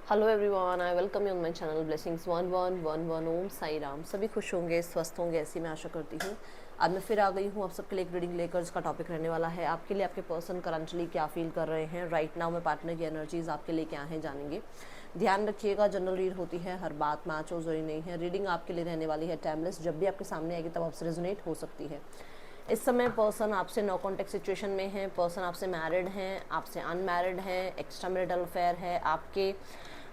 Hello everyone, I welcome you on my channel blessings 1111 ओम साई राम। सभी खुश होंगे, स्वस्थ होंगे, ऐसी मैं आशा करती हूँ। आज मैं फिर आ गई हूँ आप सबके लिए एक रीडिंग लेकर, जिसका टॉपिक रहने वाला है आपके लिए आपके पर्सन करंटली क्या फील कर रहे हैं राइट नाउ में। पार्टनर की एनर्जीज आपके लिए क्या है जानेंगे। ध्यान रखिएगा, जनरल रीड होती है, हर बात मैच हो जरूरी नहीं है। रीडिंग आपके लिए रहने वाली है टाइमलेस, जब भी आपके सामने आएगी तब आपसे रेजोनेट हो सकती है। इस समय पर्सन आपसे नो कॉन्टेक्ट सिचुएशन में है, पर्सन आपसे मैरिड हैं, आपसे अनमैरिड हैं, एक्स्ट्रा मैरिटल अफेयर है, आपके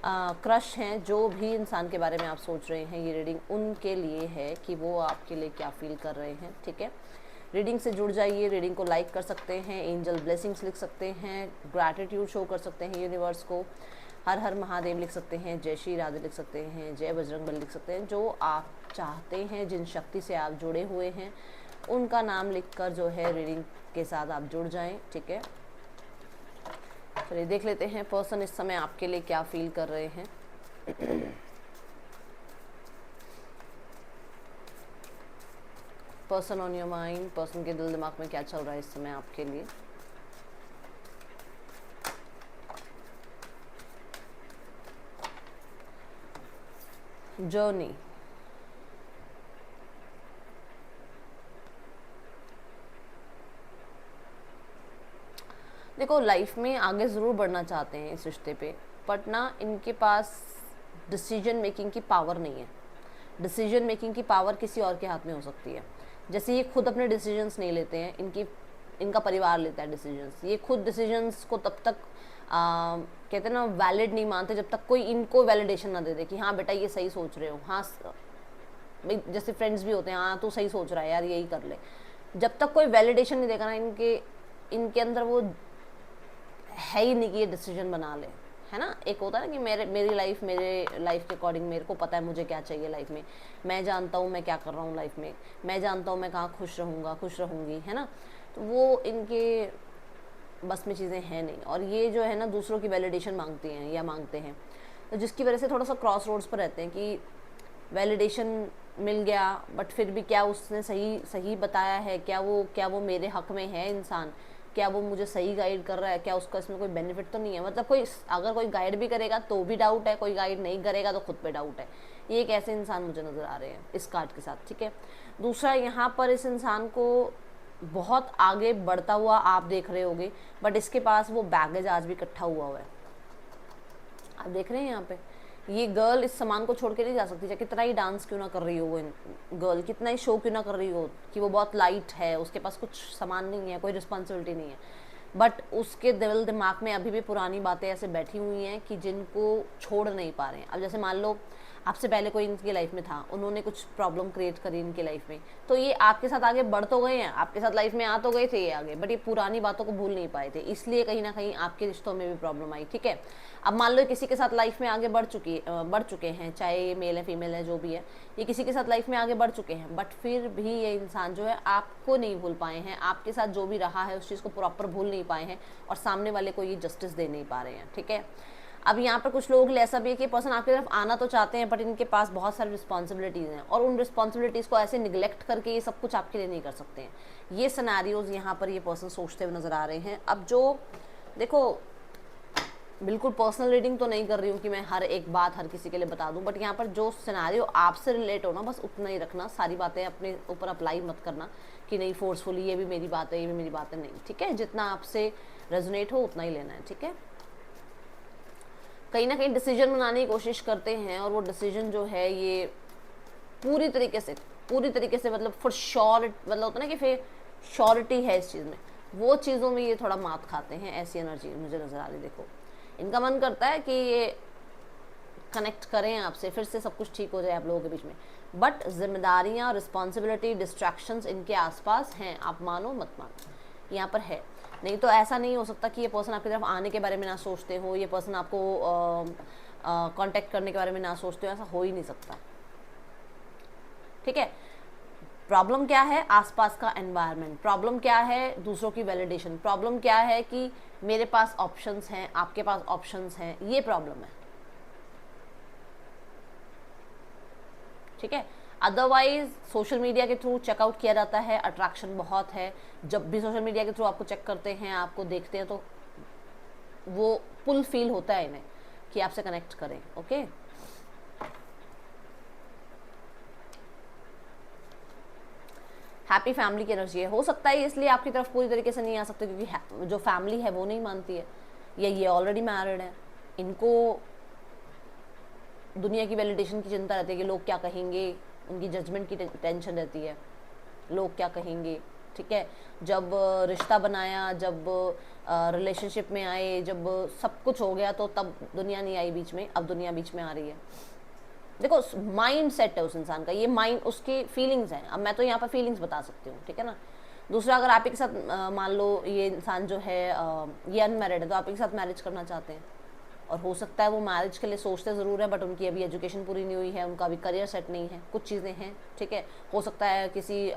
क्रश हैं। जो भी इंसान के बारे में आप सोच रहे हैं, ये रीडिंग उनके लिए है कि वो आपके लिए क्या फील कर रहे हैं। ठीक है, रीडिंग से जुड़ जाइए। रीडिंग को लाइक कर सकते हैं, एंजल ब्लेसिंग्स लिख सकते हैं, ग्रैटिट्यूड शो कर सकते हैं यूनिवर्स को, हर हर महादेव लिख सकते हैं, जय श्री राधे लिख सकते हैं, जय बजरंगबली लिख सकते हैं। जो आप चाहते हैं, जिन शक्ति से आप जुड़े हुए हैं, उनका नाम लिखकर जो है रीडिंग के साथ आप जुड़ जाएं। ठीक है, चलिए देख लेते हैं पर्सन इस समय आपके लिए क्या फील कर रहे हैं। Person on your mind, person के दिल दिमाग में क्या चल रहा है इस समय आपके लिए। जर्नी, देखो लाइफ में आगे ज़रूर बढ़ना चाहते हैं इस रिश्ते पे, बट ना इनके पास डिसीजन मेकिंग की पावर नहीं है। डिसीजन मेकिंग की पावर किसी और के हाथ में हो सकती है। जैसे ये खुद अपने डिसीजंस नहीं लेते हैं, इनका परिवार लेता है डिसीजंस। ये खुद डिसीजंस को तब तक कहते हैं ना वैलिड नहीं मानते जब तक कोई इनको वैलिडेशन ना दे दे कि हाँ बेटा ये सही सोच रहे हो। हाँ भाई, जैसे फ्रेंड्स भी होते हैं, हाँ तू सही सोच रहा है यार, यही कर ले। जब तक कोई वैलिडेशन नहीं देगा ना, इनके अंदर वो है ही नहीं कि ये डिसीजन बना ले, है ना। एक होता है ना कि मेरी लाइफ मेरे लाइफ के अकॉर्डिंग मेरे को पता है मुझे क्या चाहिए लाइफ में, मैं जानता हूँ मैं क्या कर रहा हूँ लाइफ में, मैं जानता हूँ मैं कहाँ खुश रहूँगा, खुश रहूँगी, है ना। तो वो इनके बस में चीज़ें हैं नहीं, और ये जो है ना दूसरों की वैलिडेशन मांगती हैं या मांगते हैं, तो जिसकी वजह से थोड़ा सा क्रॉस रोड्स पर रहते हैं कि वैलिडेशन मिल गया बट फिर भी क्या उसने सही सही बताया है, क्या वो मेरे हक में है इंसान, क्या वो मुझे सही गाइड कर रहा है, क्या उसका इसमें कोई बेनिफिट तो नहीं है। मतलब अगर कोई गाइड भी करेगा तो भी डाउट है, कोई गाइड नहीं करेगा तो खुद पे डाउट है। ये एक ऐसे इंसान मुझे नज़र आ रहे हैं इस कार्ड के साथ। ठीक है, दूसरा यहाँ पर इस इंसान को बहुत आगे बढ़ता हुआ आप देख रहे होगे, बट इसके पास वो बैगेज आज भी इकट्ठा हुआ है। आप देख रहे हैं यहाँ पे ये गर्ल इस सामान को छोड़ के नहीं जा सकती, चाहे कितना ही डांस क्यों ना कर रही हो वो गर्ल, कितना ही शो क्यों ना कर रही हो कि वो बहुत लाइट है, उसके पास कुछ सामान नहीं है, कोई रिस्पॉन्सिबिलिटी नहीं है, बट उसके दिल दिमाग में अभी भी पुरानी बातें ऐसे बैठी हुई हैं कि जिनको छोड़ नहीं पा रहे हैं। अब जैसे मान लो आपसे पहले कोई इनकी लाइफ में था, उन्होंने कुछ प्रॉब्लम क्रिएट करी इनकी लाइफ में, तो ये आपके साथ आगे बढ़ तो गए हैं, आपके साथ लाइफ में आ तो गए थे ये आगे, बट ये पुरानी बातों को भूल नहीं पाए थे, इसलिए कहीं ना कहीं आपके रिश्तों में भी प्रॉब्लम आई। ठीक है, अब मान लो किसी के साथ लाइफ में आगे बढ़ चुके हैं, चाहे ये मेल है फीमेल है जो भी है, ये किसी के साथ लाइफ में आगे बढ़ चुके हैं, बट फिर भी ये इंसान जो है आपको नहीं भूल पाए हैं, आपके साथ जो भी रहा है उस चीज़ को प्रॉपर भूल नहीं पाए हैं, और सामने वाले को ये जस्टिस दे नहीं पा रहे हैं। ठीक है, अब यहाँ पर कुछ लोग ऐसा भी है कि पर्सन आपकी तरफ आना तो चाहते हैं, बट इनके पास बहुत सारी रिस्पॉन्सिबिलिटीज़ हैं, और उन रिस्पॉन्सिबिलिटीज़ को ऐसे निगलेक्ट करके ये सब कुछ आपके लिए नहीं कर सकते हैं। ये सिनेरियोज यहाँ पर ये पर्सन सोचते हुए नज़र आ रहे हैं। अब जो देखो, बिल्कुल पर्सनल रीडिंग तो नहीं कर रही हूँ कि मैं हर एक बात हर किसी के लिए बता दूँ, बट यहाँ पर जो सिनेरियो आपसे रिलेट हो ना, बस उतना ही रखना, सारी बातें अपने ऊपर अप्लाई मत करना कि नहीं फोर्सफुली ये भी मेरी बात है, ये भी मेरी बात है, नहीं। ठीक है, जितना आपसे रेजोनेट हो उतना ही लेना है। ठीक है, कहीं ना कहीं डिसीजन बनाने की कोशिश करते हैं, और वो डिसीजन जो है ये पूरी तरीके से मतलब फॉर श्योर, मतलब होता है ना कि फिर श्योरिटी है इस चीज़ में, वो चीज़ों में ये थोड़ा मात खाते हैं, ऐसी एनर्जी मुझे नज़र आ रही। देखो इनका मन करता है कि ये कनेक्ट करें आपसे, फिर से सब कुछ ठीक हो जाए आप लोगों के बीच में, बट जिम्मेदारियाँ, रिस्पॉन्सिबिलिटी, डिस्ट्रैक्शंस इनके आसपास हैं, आप मानो मत मानो यहाँ पर है। नहीं तो ऐसा नहीं हो सकता कि ये पर्सन आपकी तरफ आने के बारे में ना सोचते हो, ये पर्सन आपको कांटेक्ट करने के बारे में ना सोचते हो, ऐसा हो ही नहीं सकता। ठीक है, प्रॉब्लम क्या है, आसपास का एनवायरनमेंट, प्रॉब्लम क्या है, दूसरों की वैलिडेशन, प्रॉब्लम क्या है कि मेरे पास ऑप्शंस हैं, आपके पास ऑप्शंस हैं, ये प्रॉब्लम है। ठीक है, अदरवाइज सोशल मीडिया के थ्रू चेकआउट किया जाता है, अट्रैक्शन बहुत है, जब भी सोशल मीडिया के थ्रू आपको चेक करते हैं, आपको देखते हैं, तो वो पुल फील होता है इन्हें, कि आपसे कनेक्ट करें। ओके, हैप्पी फैमिली की एनर्जी है। हो सकता है इसलिए आपकी तरफ पूरी तरीके से नहीं आ सकते क्योंकि जो फैमिली है वो नहीं मानती है, या ये ऑलरेडी मैरिड है, इनको दुनिया की वैलिडेशन की चिंता रहती है कि लोग क्या कहेंगे, उनकी जजमेंट की टेंशन रहती है, लोग क्या कहेंगे। ठीक है, जब रिश्ता बनाया, जब रिलेशनशिप में आए, जब सब कुछ हो गया तो तब दुनिया नहीं आई बीच में, अब दुनिया बीच में आ रही है। देखो माइंड सेट है उस इंसान का, ये माइंड, उसकी फीलिंग्स हैं। अब मैं तो यहाँ पर फीलिंग्स बता सकती हूँ, ठीक है ना। दूसरा, अगर आप ही के साथ मान लो ये इंसान जो है ये अनमैरिड है, तो आप ही के साथ मैरिज करना चाहते हैं, और हो सकता है वो मैरिज के लिए सोचते ज़रूर है, बट उनकी अभी एजुकेशन पूरी नहीं हुई है, उनका अभी करियर सेट नहीं है, कुछ चीज़ें हैं। ठीक है, हो सकता है किसी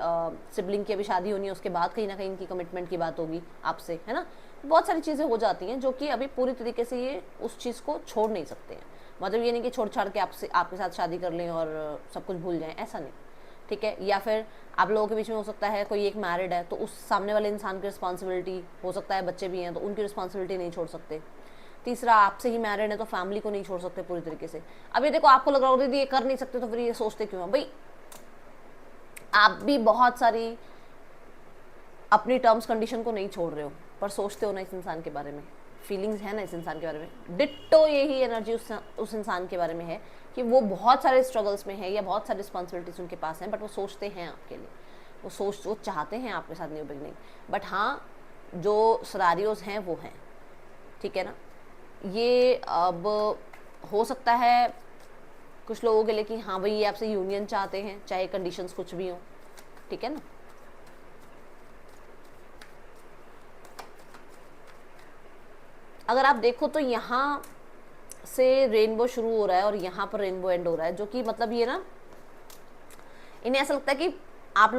सिबलिंग की अभी शादी होनी है, उसके बाद कहीं ना कहीं इनकी कमिटमेंट की बात होगी आपसे, है ना। बहुत सारी चीज़ें हो जाती हैं जो कि अभी पूरी तरीके से ये उस चीज़ को छोड़ नहीं सकते हैं। मतलब ये नहीं कि छोड़ छाड़ के आपसे आपके साथ शादी कर लें और सब कुछ भूल जाएं, ऐसा नहीं। ठीक है, या फिर आप लोगों के बीच में हो सकता है कोई एक मैरिड है, तो उस सामने वाले इंसान की रिस्पॉन्सिबिलिटी, हो सकता है बच्चे भी हैं तो उनकी रिस्पॉन्सिबिलिटी नहीं छोड़ सकते। तीसरा, आपसे ही मैरिड है तो फैमिली को नहीं छोड़ सकते पूरी तरीके से। अब ये देखो, आपको लग रहा होगा दीदी ये कर नहीं सकते, तो फिर ये सोचते क्यों हैं भाई। आप भी बहुत सारी अपनी टर्म्स कंडीशन को नहीं छोड़ रहे हो, पर सोचते हो ना इस इंसान के बारे में, फीलिंग्स है ना इस इंसान के बारे में। डिट्टो यही एनर्जी उस इंसान के बारे में है कि वो बहुत सारे स्ट्रगल्स में है या बहुत सारी रिस्पॉन्सिबिलिटीज उनके पास हैं, बट वो सोचते हैं आपके लिए, वो चाहते हैं आपके साथ न्यू बिगनिंग। बट हाँ, जो सिनारियोज हैं वो हैं, ठीक है ना। ये अब हो सकता है कुछ लोगों के लिए कि हाँ भाई ये आपसे यूनियन चाहते हैं, चाहे कंडीशंस कुछ भी हो, ठीक है ना। अगर आप देखो तो यहाँ से रेनबो शुरू हो रहा है और यहाँ पर रेनबो एंड हो रहा है, जो कि मतलब ये ना, इन्हें ऐसा लगता है कि आप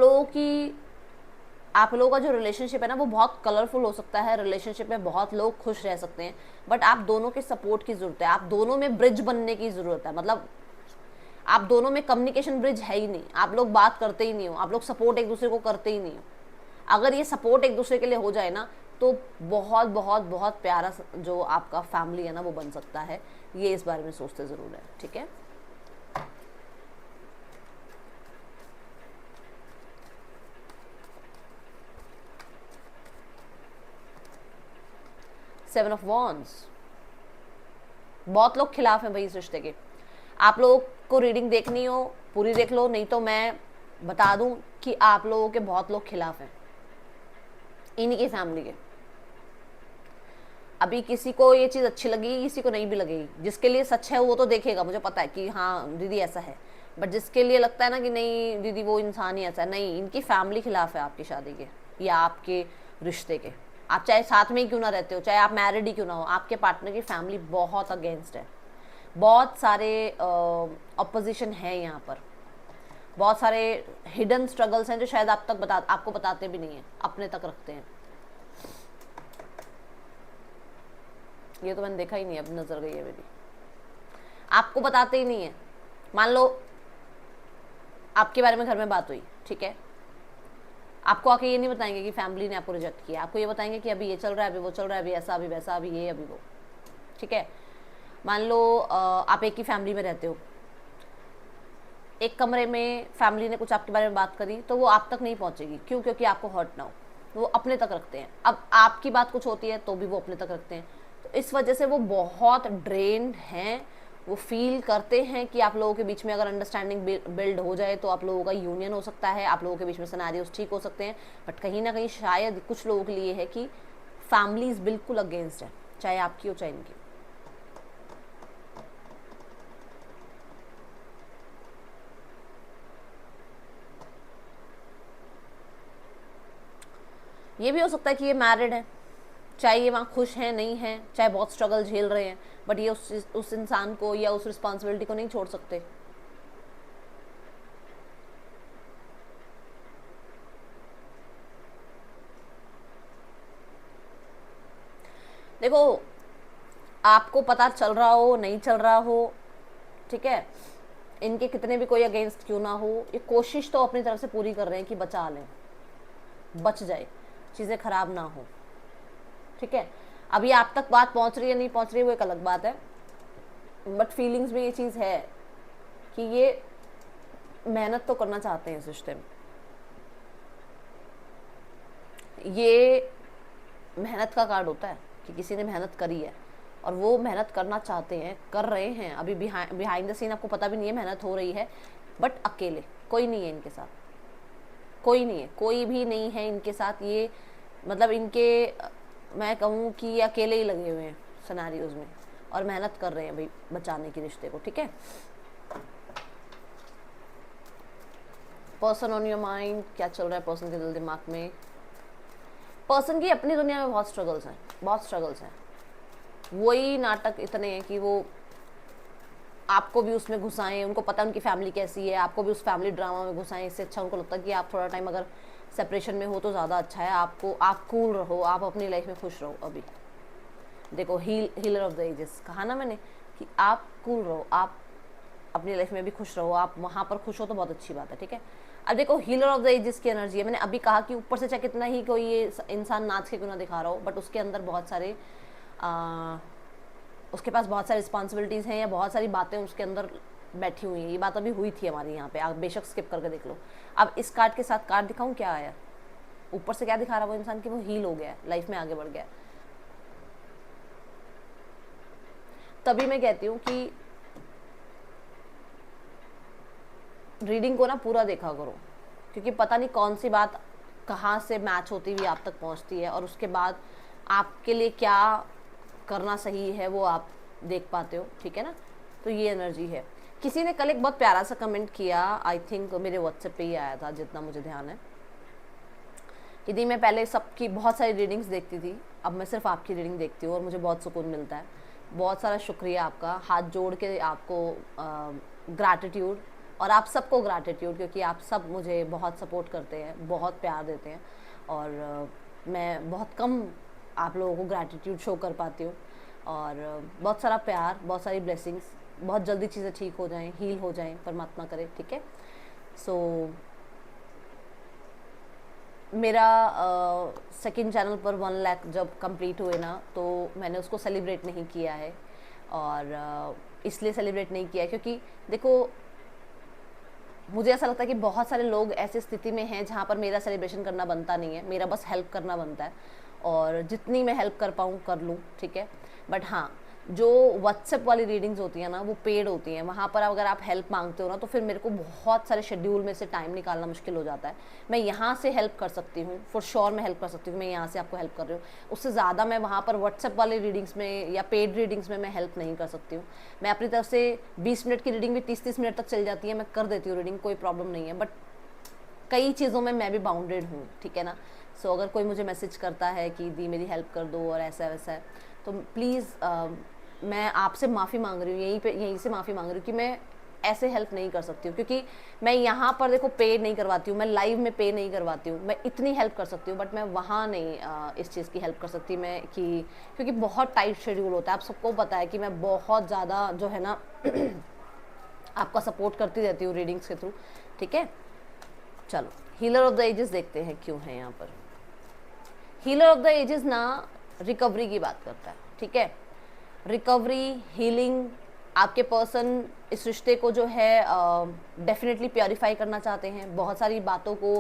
लोगों का जो रिलेशनशिप है ना वो बहुत कलरफुल हो सकता है, रिलेशनशिप में बहुत लोग खुश रह सकते हैं, बट आप दोनों के सपोर्ट की ज़रूरत है, आप दोनों में ब्रिज बनने की ज़रूरत है। मतलब आप दोनों में कम्युनिकेशन ब्रिज है ही नहीं, आप लोग बात करते ही नहीं हो, आप लोग सपोर्ट एक दूसरे को करते ही नहीं हो। अगर ये सपोर्ट एक दूसरे के लिए हो जाए ना, तो बहुत बहुत बहुत प्यारा जो आपका फैमिली है ना वो बन सकता है। ये इस बारे में सोचते ज़रूर है, ठीक है। सेवन ऑफ वॉन्ड्स, बहुत लोग खिलाफ हैं भाई इस रिश्ते के। आप लोगों को रीडिंग देखनी हो पूरी देख लो, नहीं तो मैं बता दूं कि आप लोगों के बहुत लोग खिलाफ हैं इन्हीं की फैमिली के। अभी किसी को ये चीज़ अच्छी लगेगी, किसी को नहीं भी लगेगी। जिसके लिए सच है वो तो देखेगा, मुझे पता है कि हाँ दीदी ऐसा है, बट जिसके लिए लगता है ना कि नहीं दीदी वो इंसान ही ऐसा है, नहीं, इनकी फैमिली खिलाफ है आपकी शादी के या आपके रिश्ते के। आप चाहे साथ में ही क्यों ना रहते हो, चाहे आप मैरिड ही क्यों ना हो, आपके पार्टनर की फैमिली बहुत अगेंस्ट है। बहुत सारे अपोजिशन है यहाँ पर, बहुत सारे हिडन स्ट्रगल्स हैं जो शायद आपको बताते भी नहीं है, अपने तक रखते हैं। ये तो मैंने देखा ही नहीं, अब नजर गई है मेरी। आपको बताते ही नहीं है। मान लो आपके बारे में घर में बात हुई, ठीक है, आपको आके ये नहीं बताएंगे कि फैमिली ने आपको रिजेक्ट किया, आपको ये बताएंगे कि अभी ये चल रहा है, अभी वो चल रहा है, अभी ऐसा, अभी वैसा, अभी ये, अभी वो, ठीक है। मान लो आप एक ही फैमिली में रहते हो, एक कमरे में फैमिली ने कुछ आपके बारे में बात करी तो वो आप तक नहीं पहुंचेगी, क्यों? क्योंकि आपको हर्ट ना हो, वो अपने तक रखते हैं। अब आपकी बात कुछ होती है तो भी वो अपने तक रखते हैं, तो इस वजह से वो बहुत ड्रेन्ड हैं। वो फील करते हैं कि आप लोगों के बीच में अगर अंडरस्टैंडिंग बिल्ड हो जाए तो आप लोगों का यूनियन हो सकता है, आप लोगों के बीच में सिनेरियोस ठीक हो सकते हैं, बट कहीं ना कहीं शायद कुछ लोगों के लिए है कि फैमिलीज बिल्कुल अगेंस्ट है, चाहे आपकी हो चाहे इनकी। ये भी हो सकता है कि ये मैरिड है, चाहे ये वहाँ खुश हैं नहीं हैं, चाहे बहुत स्ट्रगल झेल रहे हैं, बट ये उस इंसान को या उस रिस्पॉन्सिबिलिटी को नहीं छोड़ सकते। देखो, आपको पता चल रहा हो नहीं चल रहा हो, ठीक है, इनके कितने भी कोई अगेंस्ट क्यों ना हो, ये कोशिश तो अपनी तरफ से पूरी कर रहे हैं कि बचा लें, बच जाए, चीज़ें खराब ना हो, ठीक है। अभी आप तक बात पहुंच रही है नहीं पहुंच रही है वो एक अलग बात है, बट फीलिंग्स में ये चीज़ है कि ये मेहनत तो करना चाहते हैं इस रिश्ते में, ये मेहनत का कार्ड होता है कि किसी ने मेहनत करी है और वो मेहनत करना चाहते हैं, कर रहे हैं। अभी बिहाइंड द सीन आपको पता भी नहीं है मेहनत हो रही है, बट अकेले, कोई नहीं है इनके साथ, कोई नहीं है, कोई भी नहीं है इनके साथ। ये मतलब इनके, मैं कहूँ कि ये अकेले ही लगे हुए हैं सिनेरियोज में और मेहनत कर रहे हैं भाई बचाने की रिश्ते को, ठीक है। पर्सन ऑन योर माइंड, क्या चल रहा है पर्सन के दिल दिमाग में? पर्सन की अपनी दुनिया में बहुत स्ट्रगल्स हैं, बहुत स्ट्रगल्स हैं। वही नाटक इतने हैं कि वो आपको भी उसमें घुसाएं, उनको पता है उनकी फैमिली कैसी है, आपको भी उस फैमिली ड्रामा में घुसाएं। इससे अच्छा उनको लगता है कि आप थोड़ा टाइम अगर सेपरेशन में हो तो ज़्यादा अच्छा है। आपको, आप कूल रहो, आप अपनी लाइफ में खुश रहो। अभी देखो हीलर ऑफ द एजेस कहा ना मैंने कि आप कूल रहो, आप अपनी लाइफ में भी खुश रहो, आप वहाँ पर खुश हो तो बहुत अच्छी बात है, ठीक है। अब देखो हीलर ऑफ द एजेस की एनर्जी है। मैंने अभी कहा कि ऊपर से चाहे कितना ही कोई ये इंसान नाच के क्यों ना दिखा रहा हो, बट उसके अंदर बहुत सारे उसके पास बहुत सारी रिस्पॉन्सिबिलिटीज़ हैं या बहुत सारी बातें उसके अंदर बैठी हुई हैं। ये बात अभी हुई थी हमारी यहाँ पे, आप बेशक स्किप करके देख लो। अब इस कार्ड के साथ कार्ड दिखाऊँ क्या आया, ऊपर से क्या दिखा रहा है वो इंसान कि वो हील हो गया है, लाइफ में आगे बढ़ गया है। तभी मैं कहती हूँ कि रीडिंग को ना पूरा देखा करो, क्योंकि पता नहीं कौन सी बात कहाँ से मैच होती हुई आप तक पहुँचती है और उसके बाद आपके लिए क्या करना सही है वो आप देख पाते हो, ठीक है ना। तो ये एनर्जी है। किसी ने कल एक बहुत प्यारा सा कमेंट किया, आई थिंक मेरे व्हाट्सएप पे ही आया था जितना मुझे ध्यान है। यदि मैं पहले सबकी बहुत सारी रीडिंग्स देखती थी, अब मैं सिर्फ आपकी रीडिंग देखती हूँ और मुझे बहुत सुकून मिलता है। बहुत सारा शुक्रिया आपका, हाथ जोड़ के आपको ग्रैटिट्यूड, और आप सबको ग्रैटिट्यूड, क्योंकि आप सब मुझे बहुत सपोर्ट करते हैं, बहुत प्यार देते हैं और मैं बहुत कम आप लोगों को ग्रैटिट्यूड शो कर पाती हूँ। और बहुत सारा प्यार, बहुत सारी ब्लेसिंग्स, बहुत जल्दी चीज़ें ठीक हो जाएं, हील हो जाएं, परमात्मा करे, ठीक है। सो मेरा सेकंड चैनल पर 1 लाख जब कंप्लीट हुए ना, तो मैंने उसको सेलिब्रेट नहीं किया है। और इसलिए सेलिब्रेट नहीं किया है क्योंकि देखो मुझे ऐसा लगता है कि बहुत सारे लोग ऐसी स्थिति में हैं जहाँ पर मेरा सेलिब्रेशन करना बनता नहीं है, मेरा बस हेल्प करना बनता है और जितनी मैं हेल्प कर पाऊँ कर लूँ, ठीक है। बट हाँ, जो व्हाट्सएप वाली रीडिंग्स होती हैं ना वो पेड होती हैं, वहाँ पर अगर आप हेल्प मांगते हो ना तो फिर मेरे को बहुत सारे शेड्यूल में से टाइम निकालना मुश्किल हो जाता है। मैं यहाँ से हेल्प कर सकती हूँ, फॉर श्योर मैं हेल्प कर सकती हूँ, मैं यहाँ से आपको हेल्प कर रही हूँ, उससे ज़्यादा मैं वहाँ पर व्हाट्सएप वाले रीडिंग्स में या पेड रीडिंग्स में मैं हेल्प नहीं कर सकती हूँ। मैं अपनी तरफ से 20 मिनट की रीडिंग भी 30-30 मिनट तक चल जाती है, मैं कर देती हूँ रीडिंग, कोई प्रॉब्लम नहीं है। बट कई चीज़ों में मैं भी बाउंडेड हूँ, ठीक है ना। सो अगर कोई मुझे मैसेज करता है कि दी मेरी हेल्प कर दो और ऐसा वैसा है, तो प्लीज़ मैं आपसे माफ़ी मांग रही हूँ, यहीं से माफ़ी मांग रही हूँ कि मैं ऐसे हेल्प नहीं कर सकती हूँ। क्योंकि मैं यहाँ पर देखो पे नहीं करवाती हूँ, मैं लाइव में पे नहीं करवाती हूँ, मैं इतनी हेल्प कर सकती हूँ बट मैं वहाँ नहीं इस चीज़ की हेल्प कर सकती मैं कि क्योंकि बहुत टाइट शेड्यूल होता है। आप सबको पता है कि मैं बहुत ज़्यादा जो है ना आपका सपोर्ट करती रहती हूँ रीडिंग्स के थ्रू, ठीक है। चलो हीलर ऑफ द एजेस देखते हैं क्यों है यहाँ पर। हीलर ऑफ द एजेस ना रिकवरी की बात करता है, ठीक है। रिकवरी, हीलिंग, आपके पर्सन इस रिश्ते को जो है डेफिनेटली प्योरीफाई करना चाहते हैं, बहुत सारी बातों को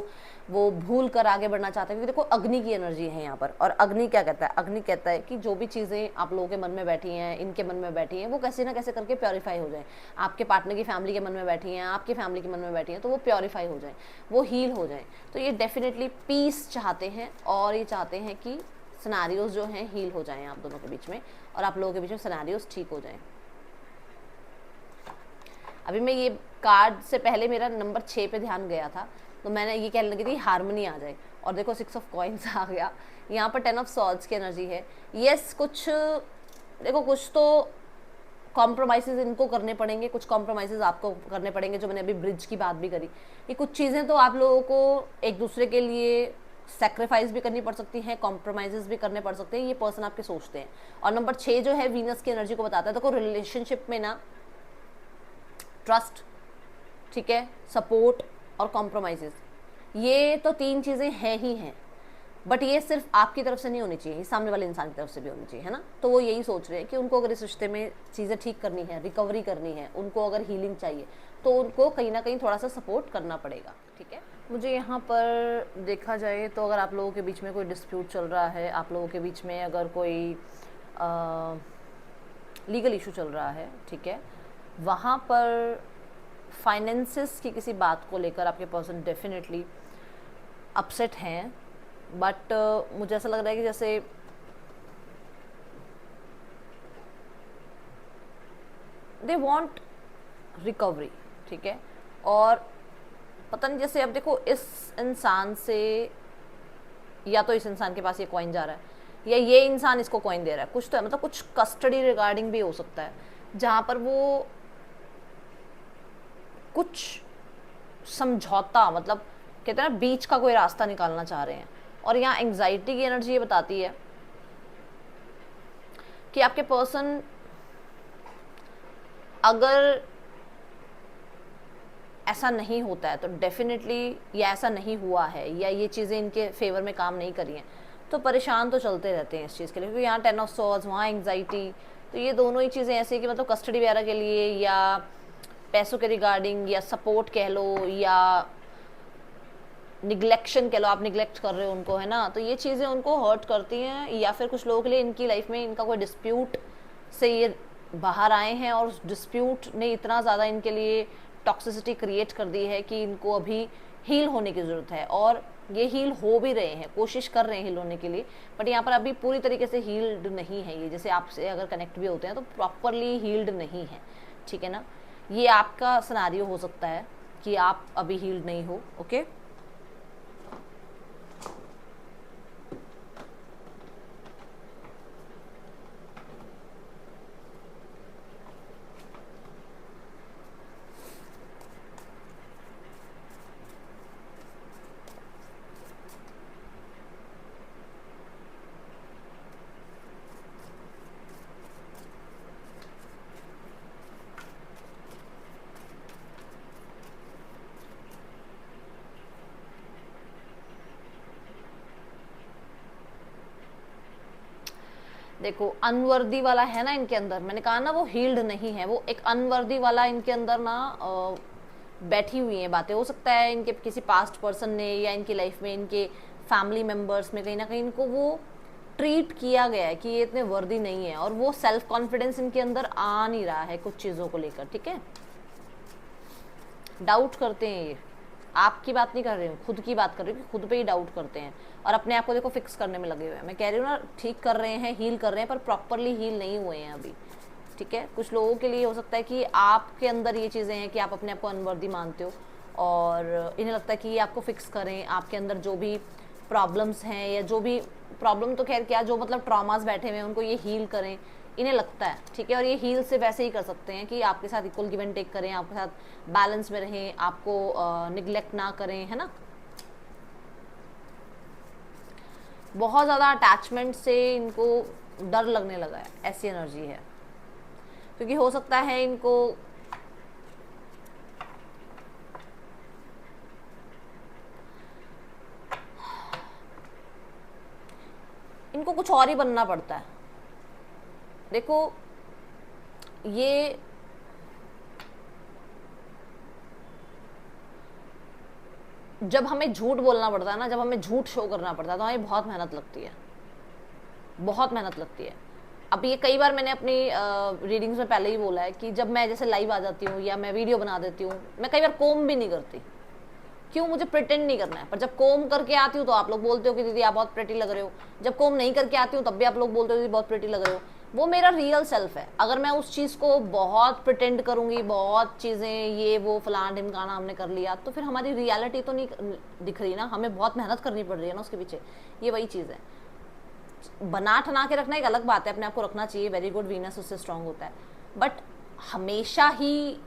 वो भूल कर आगे बढ़ना चाहते हैं। क्योंकि देखो अग्नि की एनर्जी है यहाँ पर, और अग्नि क्या कहता है, अग्नि कहता है कि जो भी चीज़ें आप लोगों के मन में बैठी हैं, इनके मन में बैठी हैं, वो कैसे ना कैसे करके प्योरीफाई हो जाए। आपके पार्टनर की फैमिली के मन में बैठी हैं, आपकी फैमिली के मन में बैठी हैं, तो वो प्योरीफाई हो जाए, वो हील हो जाए। तो ये डेफिनेटली पीस चाहते हैं और ये चाहते हैं कि सिनेरियोज जो हैं हील हो जाएं आप दोनों के बीच में, और आप लोगों के बीच में सिनेरियोज ठीक हो जाएं। अभी मैं ये कार्ड से पहले मेरा नंबर 6 पे ध्यान गया था, तो मैंने ये कहने लगी थी हारमोनी आ जाए, और देखो 6 ऑफ कॉइन्स आ गया। यहाँ पर 10 ऑफ सॉर्ड्स की एनर्जी है। यस, कुछ देखो कुछ तो कॉम्प्रोमाइज़ इनको करने पड़ेंगे, कुछ कॉम्प्रोमाइज़ आपको करने पड़ेंगे, जो मैंने अभी ब्रिज की बात भी करी। ये कुछ चीज़ें तो आप लोगों को एक दूसरे के लिए सेक्रीफाइस भी करनी पड़ सकती हैं, कॉम्प्रोमाइज़ भी करने पड़ सकते हैं, ये पर्सन आपके सोचते हैं। और नंबर 6 जो है वीनस की एनर्जी को बताता है। देखो रिलेशनशिप में ना ट्रस्ट, ठीक है, सपोर्ट और कॉम्प्रोमाइज़, ये तो 3 चीज़ें हैं ही हैं। बट ये सिर्फ आपकी तरफ से नहीं होनी चाहिए, ये सामने वाले इंसान की तरफ से भी होनी चाहिए, है ना। तो वो यही सोच रहे हैं कि उनको अगर इस रिश्ते में चीज़ें ठीक करनी है, रिकवरी करनी है, उनको अगर हीलिंग चाहिए, तो उनको कहीं ना कहीं थोड़ा सा सपोर्ट करना पड़ेगा, ठीक है। मुझे यहाँ पर देखा जाए तो अगर आप लोगों के बीच में कोई डिस्प्यूट चल रहा है, आप लोगों के बीच में अगर कोई लीगल इशू चल रहा है, ठीक है, वहाँ पर फाइनेंसेस की किसी बात को लेकर आपके पर्सन डेफिनेटली अपसेट हैं। बट मुझे ऐसा लग रहा है कि जैसे दे वांट रिकवरी, ठीक है। और पता नहीं, जैसे अब देखो इस इंसान से, या तो इस इंसान के पास ये कॉइन जा रहा है या ये इंसान इसको कॉइन दे रहा है, कुछ तो है, मतलब कुछ कस्टडी रिगार्डिंग भी हो सकता है, जहाँ पर वो कुछ समझौता, मतलब कहते हैं ना बीच का कोई रास्ता निकालना चाह रहे हैं। और यहाँ एंग्जाइटी की एनर्जी ये बताती है कि आपके पर्सन अगर ऐसा नहीं होता है तो डेफिनेटली, या ऐसा नहीं हुआ है या ये चीज़ें इनके फेवर में काम नहीं करी हैं, तो परेशान तो चलते रहते हैं इस चीज़ के लिए, क्योंकि यहाँ 10 ऑफ सॉर्ड्स, वहाँ एंग्जाइटी, तो ये दोनों ही चीज़ें ऐसी कि मतलब कस्टडी वगैरह के लिए या पैसों के रिगार्डिंग या सपोर्ट कह लो या निगलेक्शन कह लो, आप निगलेक्ट कर रहे हो उनको, है ना, तो ये चीज़ें उनको हर्ट करती हैं। या फिर कुछ लोगों के लिए इनकी लाइफ में इनका कोई डिस्प्यूट से ये बाहर आए हैं और उस डिस्प्यूट ने इतना ज़्यादा इनके लिए टॉक्सिसिटी क्रिएट कर दी है कि इनको अभी हील होने की ज़रूरत है। और ये हील हो भी रहे हैं, कोशिश कर रहे हैं हील होने के लिए, बट यहाँ पर अभी पूरी तरीके से हील्ड नहीं है ये। जैसे आपसे अगर कनेक्ट भी होते हैं तो प्रॉपरली हील्ड नहीं है, ठीक है ना। ये आपका सिनेरियो हो सकता है कि आप अभी हील्ड नहीं हो, ओके। देखो अनवर्दी वाला है ना इनके अंदर, मैंने कहा ना वो हील्ड नहीं है, वो एक अनवर्दी वाला इनके अंदर ना बैठी हुई है बातें। हो सकता है इनके किसी पास्ट पर्सन ने या इनकी लाइफ में इनके फैमिली मेम्बर्स में कहीं ना कहीं इनको वो ट्रीट किया गया है कि ये इतने वर्दी नहीं है, और वो सेल्फ कॉन्फिडेंस इनके अंदर आ नहीं रहा है कुछ चीज़ों को लेकर, ठीक है। डाउट करते हैं ये, आपकी बात नहीं कर रही हूँ, खुद की बात कर रही हूँ कि खुद पे ही डाउट करते हैं और अपने आप को देखो फिक्स करने में लगे हुए हैं। मैं कह रही हूँ ना, ठीक कर रहे हैं, हील कर रहे हैं, पर प्रॉपरली हील नहीं हुए हैं अभी, ठीक है। कुछ लोगों के लिए हो सकता है कि आपके अंदर ये चीज़ें हैं कि आप अपने आप को अनवर्दी मानते हो और इन्हें लगता है कि ये आपको फिक्स करें, आपके अंदर जो भी प्रॉब्लम्स हैं या जो भी प्रॉब्लम तो खैर क्या, जो मतलब ट्रॉमास बैठे हुए हैं उनको ये हील करें, इन्हें लगता है, ठीक है। और ये हील से वैसे ही कर सकते हैं कि आपके साथ इक्वल गिव एंड टेक करें, आपके साथ बैलेंस में रहें, आपको निगलेक्ट ना करें, है ना। बहुत ज़्यादा अटैचमेंट से इनको डर लगने लगा है, ऐसी एनर्जी है। क्योंकि हो सकता है इनको कुछ और ही बनना पड़ता है। देखो ये जब हमें झूठ बोलना पड़ता है ना, जब हमें झूठ शो करना पड़ता है तो हमें बहुत मेहनत लगती है, बहुत मेहनत लगती है। अब ये कई बार मैंने अपनी रीडिंग्स में पहले ही बोला है कि जब मैं जैसे लाइव आ जाती हूँ या मैं वीडियो बना देती हूँ, मैं कई बार कोम भी नहीं करती, क्यों, मुझे प्रिटेंड नहीं करना है। पर जब कोम करके आती हूँ तो आप लोग बोलते हो कि दीदी आप बहुत प्रेटी लग रहे हो, जब कोम नहीं करके आती हूँ तब भी आप लोग बोलते हो दीदी बहुत प्रेटी लग रहे हो। वो मेरा रियल सेल्फ है। अगर मैं उस चीज़ को बहुत प्रिटेंड करूँगी, बहुत चीज़ें ये वो फलान ढिमकाना हमने कर लिया, तो फिर हमारी रियलिटी तो नहीं दिख रही ना, हमें बहुत मेहनत करनी पड़ रही है ना उसके पीछे। ये वही चीज़ है। बना ठना के रखना एक अलग बात है, अपने आप को रखना चाहिए, वेरी गुड, वीनस उससे स्ट्रांग होता है, बट हमेशा ही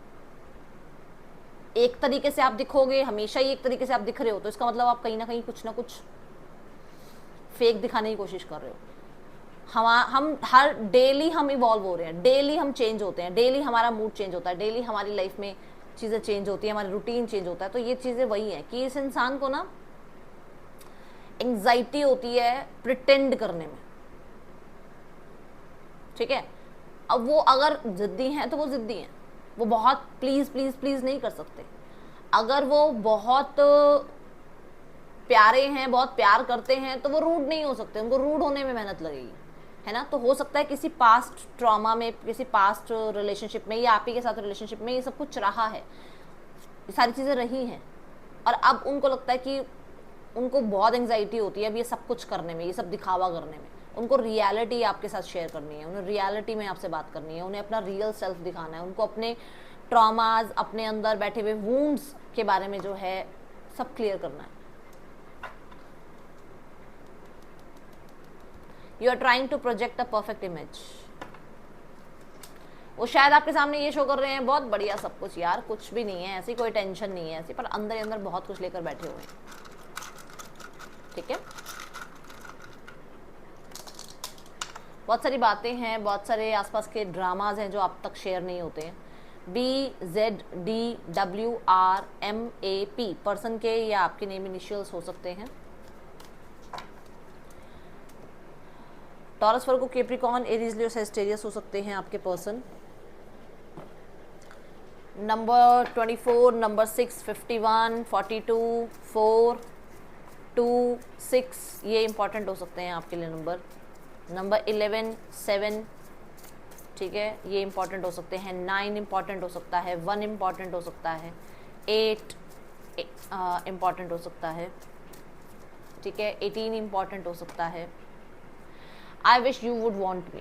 एक तरीके से आप दिखोगे, हमेशा ही एक तरीके से आप दिख रहे हो, तो इसका मतलब आप कहीं ना कहीं कुछ ना कुछ फेक दिखाने की कोशिश कर रहे हो। हम हर डेली हम इवॉल्व हो रहे हैं, डेली हम चेंज होते हैं, डेली हमारा मूड चेंज होता है, डेली हमारी लाइफ में चीज़ें चेंज होती है, हमारी रूटीन चेंज होता है। तो ये चीज़ें वही हैं कि इस इंसान को ना एंजाइटी होती है प्रिटेंड करने में, ठीक है। अब वो अगर जिद्दी हैं तो वो जिद्दी हैं, वो बहुत प्लीज प्लीज प्लीज नहीं कर सकते। अगर वो बहुत प्यारे हैं, बहुत प्यार करते हैं, तो वो रूड नहीं हो सकते, उनको रूड होने में मेहनत लगेगी, है ना। तो हो सकता है किसी पास्ट ट्रॉमा में, किसी पास्ट रिलेशनशिप में, या आप ही के साथ रिलेशनशिप में ये सब कुछ रहा है, ये सारी चीज़ें रही हैं, और अब उनको लगता है कि उनको बहुत एंजाइटी होती है अब ये सब कुछ करने में, ये सब दिखावा करने में। उनको रियलिटी आपके साथ शेयर करनी है, उन्हें रियलिटी में आपसे बात करनी है, उन्हें अपना रियल सेल्फ दिखाना है, उनको अपने ट्रॉमाज, अपने अंदर बैठे हुए वूंड्स के बारे में जो है सब क्लियर करना है। You are trying to project a perfect image. वो शायद आपके सामने ये शो कर रहे हैं बहुत बढ़िया सब कुछ, यार कुछ भी नहीं है, ऐसी कोई टेंशन नहीं है ऐसी, पर अंदर ही अंदर बहुत कुछ लेकर बैठे हुए हैं, ठीक है। बहुत सारी बातें हैं, बहुत सारे आसपास के ड्रामाज हैं जो आप तक शेयर नहीं होते हैं। BZDWRMAP पर्सन के या आपके नेम इनिशियल्स हो सकते हैं। टॉरस, वर्गो, कैप्रिकॉर्न, एरीज, लियो, सेजिटेरियस हो सकते हैं आपके पर्सन। नंबर 24, नंबर 6, 51, 42, 4, 2, 6 ये इंपॉर्टेंट हो सकते हैं आपके लिए। नंबर 11, 7, ठीक है, ये इंपॉर्टेंट हो सकते हैं। 9 इंपॉर्टेंट हो सकता है, 1 इंपॉर्टेंट हो सकता है, 8 इंपॉर्टेंट हो सकता है, ठीक है, 18 इंपॉर्टेंट हो सकता है। I wish you would want me,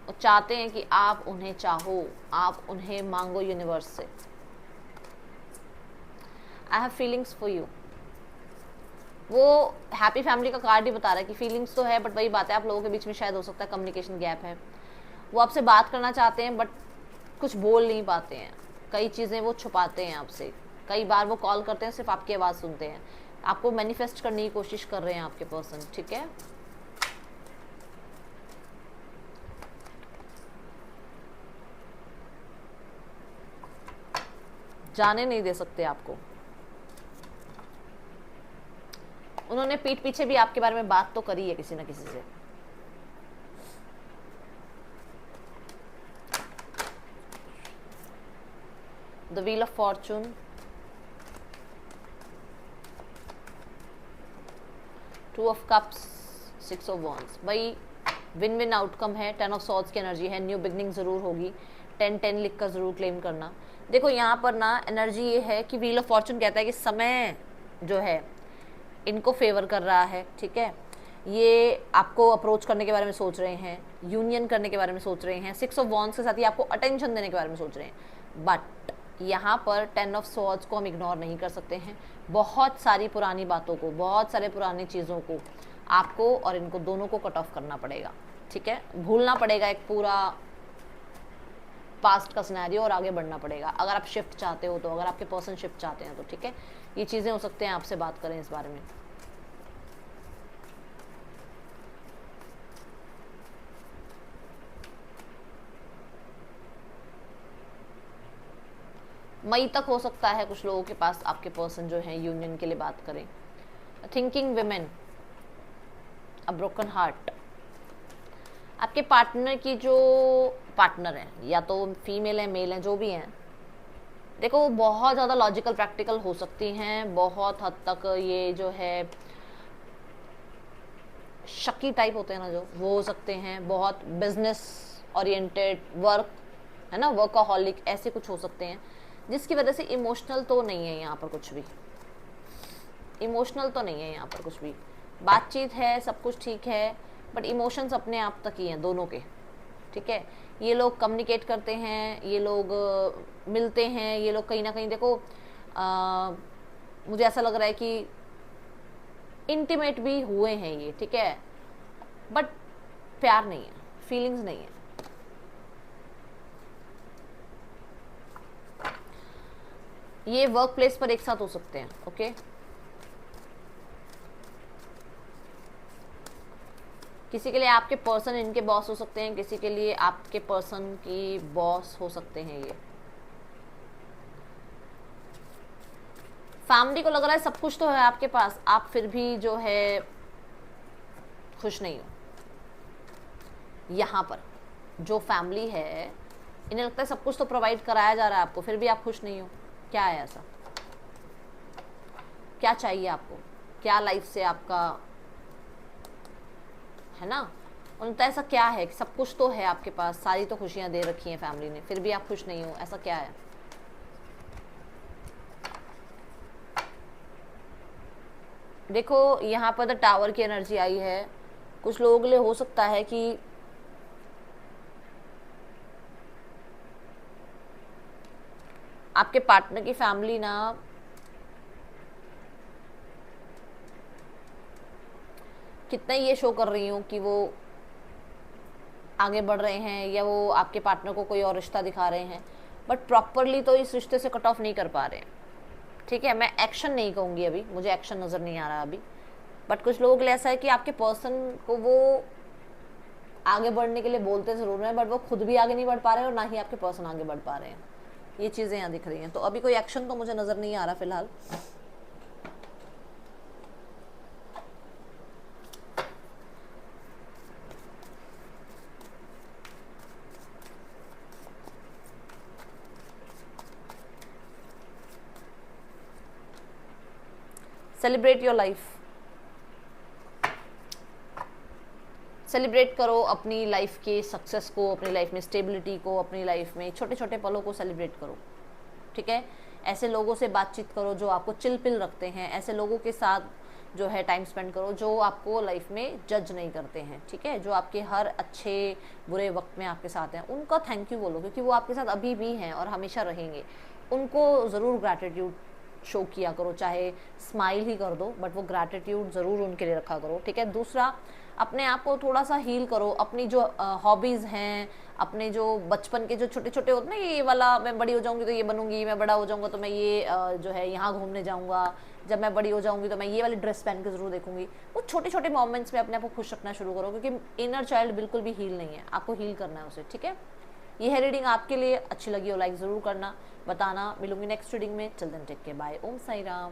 वो चाहते हैं कि आप उन्हें चाहो, आप उन्हें मांगो यूनिवर्स से। I have feelings for you, वो हैप्पी फैमिली का कार्ड ही बता रहा है कि फीलिंग्स तो है, बट वही बात है आप लोगों के बीच में शायद हो सकता है कम्युनिकेशन गैप है। वो आपसे बात करना चाहते हैं बट कुछ बोल नहीं पाते हैं, कई चीज़ें वो छुपाते हैं आपसे। कई बार वो कॉल करते हैं, सिर्फ आपकी आवाज़ सुनते हैं, आपको मैनिफेस्ट करने की कोशिश कर रहे हैं आपके पर्सन, ठीक है। जाने नहीं दे सकते आपको। उन्होंने पीठ पीछे भी आपके बारे में बात तो करी है किसी ना किसी से। The wheel of Fortune, two of cups, 6 of wands, भाई विन विन आउटकम है। 10 ऑफ सॉर्ड्स की एनर्जी है, न्यू बिगनिंग जरूर होगी। 10-10 लिख कर जरूर क्लेम करना। देखो यहाँ पर ना एनर्जी ये है कि व्हील ऑफ फॉर्चून कहता है कि समय जो है इनको फेवर कर रहा है, ठीक है। ये आपको अप्रोच करने के बारे में सोच रहे हैं, यूनियन करने के बारे में सोच रहे हैं। 6 ऑफ वॉन्ड्स के साथ ही आपको अटेंशन देने के बारे में सोच रहे हैं, बट यहाँ पर 10 ऑफ सॉर्ड्स को हम इग्नोर नहीं कर सकते हैं। बहुत सारी पुरानी बातों को, बहुत सारे पुरानी चीज़ों को आपको और इनको दोनों को कट ऑफ करना पड़ेगा, ठीक है। भूलना पड़ेगा एक पूरा पास्ट का सिनेरियो और आगे बढ़ना पड़ेगा अगर आप शिफ्ट चाहते हो तो, अगर आपके पर्सन शिफ्ट चाहते हैं तो, ठीक है। ये चीज़ें हो सकते हैं आपसे बात करें इस बारे में। मई तक हो सकता है कुछ लोगों के पास आपके पर्सन जो है यूनियन के लिए बात करें। Thinking women, a broken heart, आपके पार्टनर की जो पार्टनर है, या तो फीमेल है मेल है जो भी हैं, देखो वो बहुत ज़्यादा लॉजिकल प्रैक्टिकल हो सकती हैं, बहुत हद तक ये जो है शकी टाइप होते हैं ना जो, वो हो सकते हैं। बहुत बिजनेस ओरिएंटेड, वर्क है ना, वर्कaholic, ऐसे कुछ हो सकते हैं, जिसकी वजह से इमोशनल तो नहीं है यहाँ पर कुछ भी, इमोशनल तो नहीं है यहाँ पर कुछ भी। बातचीत है, सब कुछ ठीक है, बट इमोशंस अपने आप तक ही हैं दोनों के, ठीक है। ये लोग कम्युनिकेट करते हैं, ये लोग मिलते हैं, ये लोग कहीं ना कहीं देखो मुझे ऐसा लग रहा है कि इंटीमेट भी हुए हैं ये, ठीक है, बट प्यार नहीं है, फीलिंग्स नहीं है। ये वर्क प्लेस पर एक साथ हो सकते हैं, ओके। किसी के लिए आपके पर्सन इनके बॉस हो सकते हैं, किसी के लिए आपके पर्सन की बॉस हो सकते हैं ये। फैमिली को लग रहा है सब कुछ तो है आपके पास, आप फिर भी जो है खुश नहीं हो। यहाँ पर जो फैमिली है इन्हें लगता है सब कुछ तो प्रोवाइड कराया जा रहा है आपको, फिर भी आप खुश नहीं हो। क्या है ऐसा, क्या चाहिए आपको, क्या लाइफ से आपका है ना, उनका ऐसा क्या है कि सब कुछ तो है आपके पास, सारी तो खुशियां दे रखी हैं फैमिली ने, फिर भी आप खुश नहीं हो, ऐसा क्या है। देखो यहाँ पर द टावर की एनर्जी आई है। कुछ लोगों के लिए हो सकता है कि आपके पार्टनर की फैमिली ना कितना ये शो कर रही हूँ कि वो आगे बढ़ रहे हैं या वो आपके पार्टनर को कोई और रिश्ता दिखा रहे हैं, बट प्रॉपरली तो इस रिश्ते से कट ऑफ नहीं कर पा रहे हैं। ठीक है, मैं एक्शन नहीं कहूँगी, अभी मुझे एक्शन नज़र नहीं आ रहा अभी, बट कुछ लोगों के लिए ऐसा है कि आपके पर्सन को वो आगे बढ़ने के लिए बोलते ज़रूर हैं, बट वो खुद भी आगे नहीं बढ़ पा रहे हैं और ना ही आपके पर्सन आगे बढ़ पा रहे हैं। ये चीज़ें यहाँ दिख रही हैं, तो अभी कोई एक्शन तो मुझे नज़र नहीं आ रहा फिलहाल। सेलिब्रेट योर लाइफ, सेलिब्रेट करो अपनी लाइफ के सक्सेस को, अपनी लाइफ में स्टेबिलिटी को, अपनी लाइफ में छोटे छोटे पलों को सेलिब्रेट करो। ठीक है, ऐसे लोगों से बातचीत करो जो आपको चिल पिल रखते हैं, ऐसे लोगों के साथ जो है टाइम स्पेंड करो जो आपको लाइफ में जज नहीं करते हैं। ठीक है, जो आपके हर अच्छे बुरे वक्त में आपके साथ हैं, उनका थैंक यू बोलो, क्योंकि वो आपके साथ अभी भी हैं और हमेशा रहेंगे। उनको ज़रूर ग्रैटिट्यूड शो किया करो, चाहे स्माइल ही कर दो, बट वो ग्रैटिट्यूड ज़रूर उनके लिए रखा करो। ठीक है, दूसरा अपने आप को थोड़ा सा हील करो, अपनी जो हॉबीज़ हैं, अपने जो बचपन के जो छोटे छोटे होते ना, ये वाला मैं बड़ी हो जाऊंगी तो ये बनूंगी, मैं बड़ा हो जाऊंगा तो मैं ये जो है यहाँ घूमने जाऊंगा, जब मैं बड़ी हो जाऊंगी तो मैं ये वाली ड्रेस पहन के ज़रूर देखूंगी। वो छोटे छोटे मोमेंट्स में अपने आप को खुश रखना शुरू करो, क्योंकि इनर चाइल्ड बिल्कुल भी हील नहीं है, आपको हील करना है उसे। ठीक है, ये है रीडिंग, आपके लिए अच्छी लगी हो लाइक ज़रूर करना, बताना। मिलूंगी नेक्स्ट रीडिंग में, चल देन टेक केयर, बाय, ओम साई राम।